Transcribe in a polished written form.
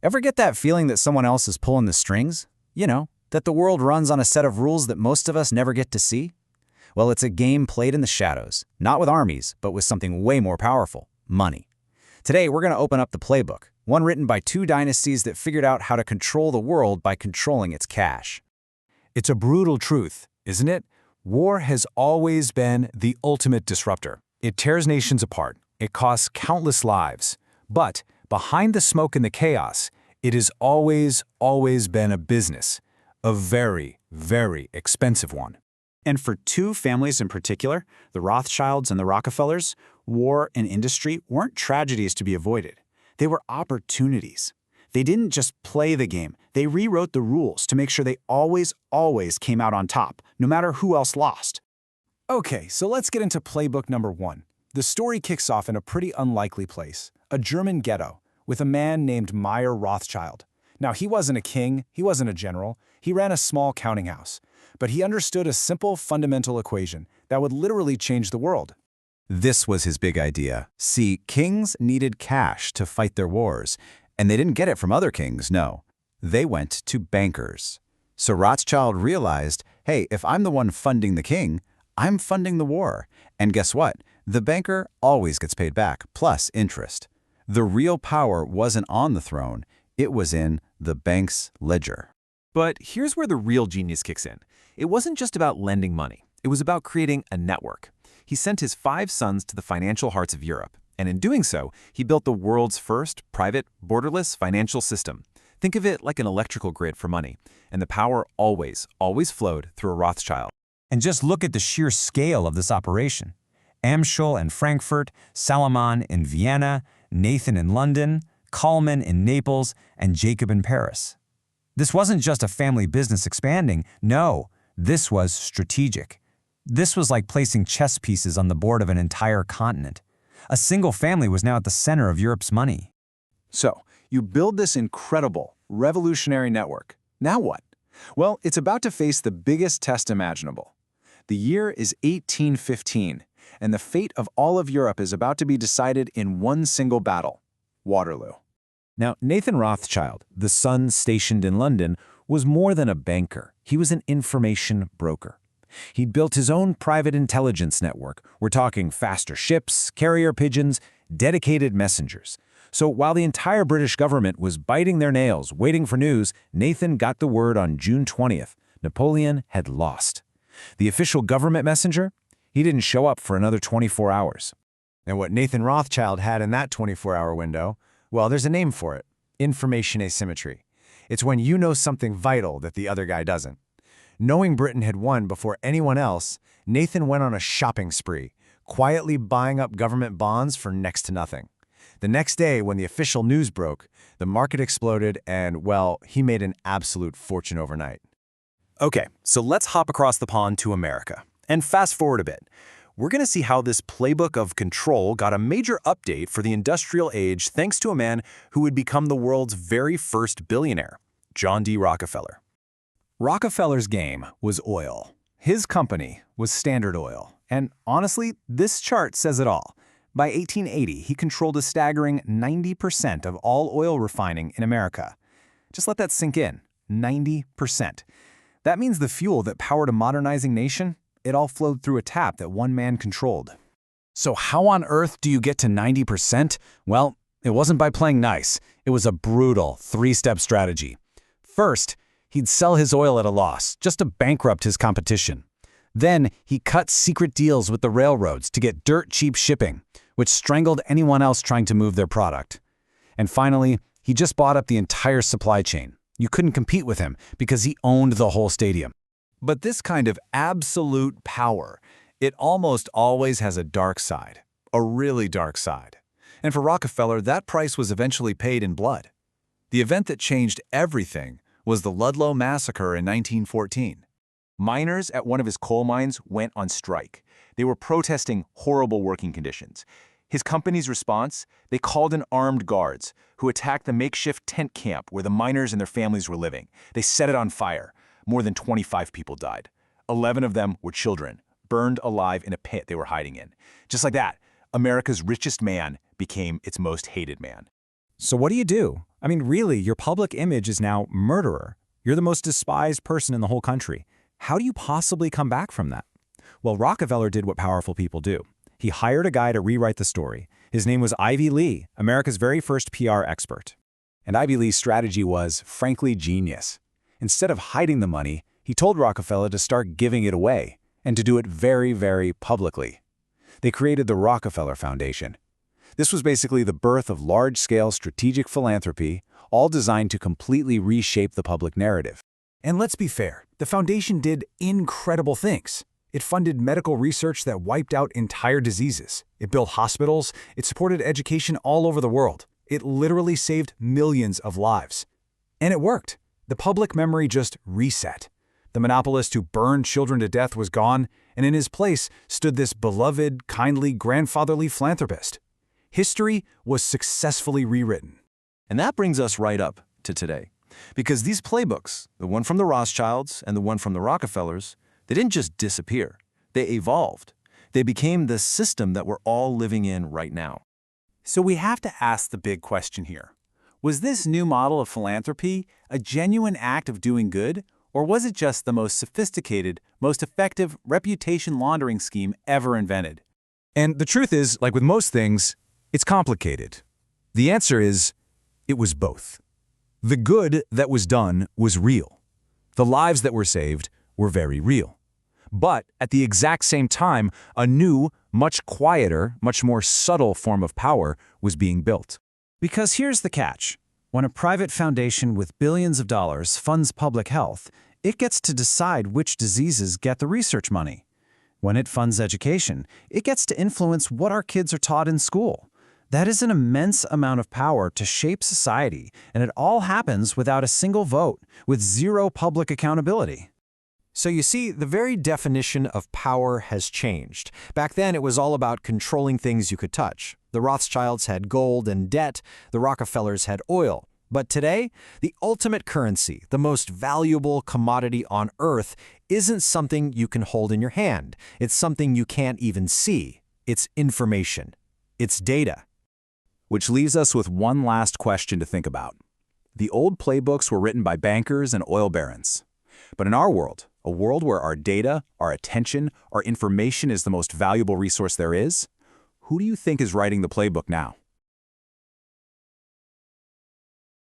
Ever get that feeling that someone else is pulling the strings? That the world runs on a set of rules that most of us never get to see? Well, it's a game played in the shadows, not with armies, but with something way more powerful: money. Today, we're going to open up the playbook, one written by two dynasties that figured out how to control the world by controlling its cash. It's a brutal truth, isn't it? War has always been the ultimate disruptor. It tears nations apart. It costs countless lives. But behind the smoke and the chaos, it has always been a business. A very, very expensive one. And for two families in particular, the Rothschilds and the Rockefellers, war and industry weren't tragedies to be avoided. They were opportunities. They didn't just play the game. They rewrote the rules to make sure they always came out on top, no matter who else lost. Okay, so let's get into playbook number 1. The story kicks off in a pretty unlikely place, a German ghetto, with a man named Meyer Rothschild. Now, he wasn't a king, he wasn't a general, he ran a small counting house, but he understood a simple fundamental equation that would literally change the world. This was his big idea. See, kings needed cash to fight their wars, and they didn't get it from other kings, no. They went to bankers. So Rothschild realized, hey, if I'm the one funding the king, I'm funding the war. And guess what? The banker always gets paid back, plus interest. The real power wasn't on the throne, it was in the bank's ledger. But here's where the real genius kicks in. It wasn't just about lending money. It was about creating a network. He sent his 5 sons to the financial hearts of Europe, and in doing so, he built the world's first private, borderless financial system. Think of it like an electrical grid for money, and the power always flowed through a Rothschild. And just look at the sheer scale of this operation. Amschel in Frankfurt, Salomon in Vienna, Nathan in London, Kalman in Naples, and Jacob in Paris. This wasn't just a family business expanding. No, this was strategic. This was like placing chess pieces on the board of an entire continent. A single family was now at the center of Europe's money. So, you build this incredible, revolutionary network. Now what? Well, it's about to face the biggest test imaginable. The year is 1815, and the fate of all of Europe is about to be decided in one single battle: Waterloo. Now, Nathan Rothschild, the son stationed in London, was more than a banker. He was an information broker. He'd built his own private intelligence network. We're talking faster ships, carrier pigeons, dedicated messengers. So while the entire British government was biting their nails, waiting for news, Nathan got the word on June 20th. Napoleon had lost. The official government messenger? He didn't show up for another 24 hours. And what Nathan Rothschild had in that 24-hour window, well, there's a name for it: information asymmetry. It's when you know something vital that the other guy doesn't. Knowing Britain had won before anyone else, Nathan went on a shopping spree, quietly buying up government bonds for next to nothing. The next day, when the official news broke, the market exploded and, well, he made an absolute fortune overnight. Okay, so let's hop across the pond to America. And fast forward a bit. We're going to see how this playbook of control got a major update for the industrial age thanks to a man who would become the world's very first billionaire, John D. Rockefeller. Rockefeller's game was oil. His company was Standard Oil. And honestly, this chart says it all. By 1880, he controlled a staggering 90% of all oil refining in America. Just let that sink in. 90%. That means the fuel that powered a modernizing nation, it all flowed through a tap that one man controlled. So how on earth do you get to 90%? Well, it wasn't by playing nice. It was a brutal 3-step strategy. First, he'd sell his oil at a loss, just to bankrupt his competition. Then, he cut secret deals with the railroads to get dirt-cheap shipping, which strangled anyone else trying to move their product. And finally, he just bought up the entire supply chain. You couldn't compete with him because he owned the whole stadium. But this kind of absolute power, it almost always has a dark side, a really dark side. And for Rockefeller, that price was eventually paid in blood. The event that changed everything was the Ludlow Massacre in 1914. Miners at one of his coal mines went on strike. They were protesting horrible working conditions. His company's response? They called in armed guards, who attacked the makeshift tent camp where the miners and their families were living. They set it on fire. More than 25 people died. 11 of them were children, burned alive in a pit they were hiding in. Just like that, America's richest man became its most hated man. So what do? I mean, really, your public image is now murderer. You're the most despised person in the whole country. How do you possibly come back from that? Well, Rockefeller did what powerful people do. He hired a guy to rewrite the story. His name was Ivy Lee, America's very first PR expert. And Ivy Lee's strategy was, frankly, genius. Instead of hiding the money, he told Rockefeller to start giving it away, and to do it very, very publicly. They created the Rockefeller Foundation. This was basically the birth of large-scale strategic philanthropy, all designed to completely reshape the public narrative. And let's be fair, the foundation did incredible things. It funded medical research that wiped out entire diseases. It built hospitals. It supported education all over the world. It literally saved millions of lives. And it worked. The public memory just reset. The monopolist who burned children to death was gone, and in his place stood this beloved, kindly, grandfatherly philanthropist. History was successfully rewritten. And that brings us right up to today. Because these playbooks, the one from the Rothschilds and the one from the Rockefellers, they didn't just disappear. They evolved. They became the system that we're all living in right now. So we have to ask the big question here. Was this new model of philanthropy a genuine act of doing good, or was it just the most sophisticated, most effective reputation laundering scheme ever invented? And the truth is, like with most things, it's complicated. The answer is, it was both. The good that was done was real. The lives that were saved were very real. But at the exact same time, a new, much quieter, much more subtle form of power was being built. Because here's the catch. When a private foundation with billions of dollars funds public health, it gets to decide which diseases get the research money. When it funds education, it gets to influence what our kids are taught in school. That is an immense amount of power to shape society, and it all happens without a single vote, with zero public accountability. So you see, the very definition of power has changed. Back then, it was all about controlling things you could touch. The Rothschilds had gold and debt, the Rockefellers had oil. But today, the ultimate currency, the most valuable commodity on Earth, isn't something you can hold in your hand. It's something you can't even see. It's information. It's data. Which leaves us with one last question to think about. The old playbooks were written by bankers and oil barons. But in our world, a world where our data, our attention, our information is the most valuable resource there is, who do you think is writing the playbook now?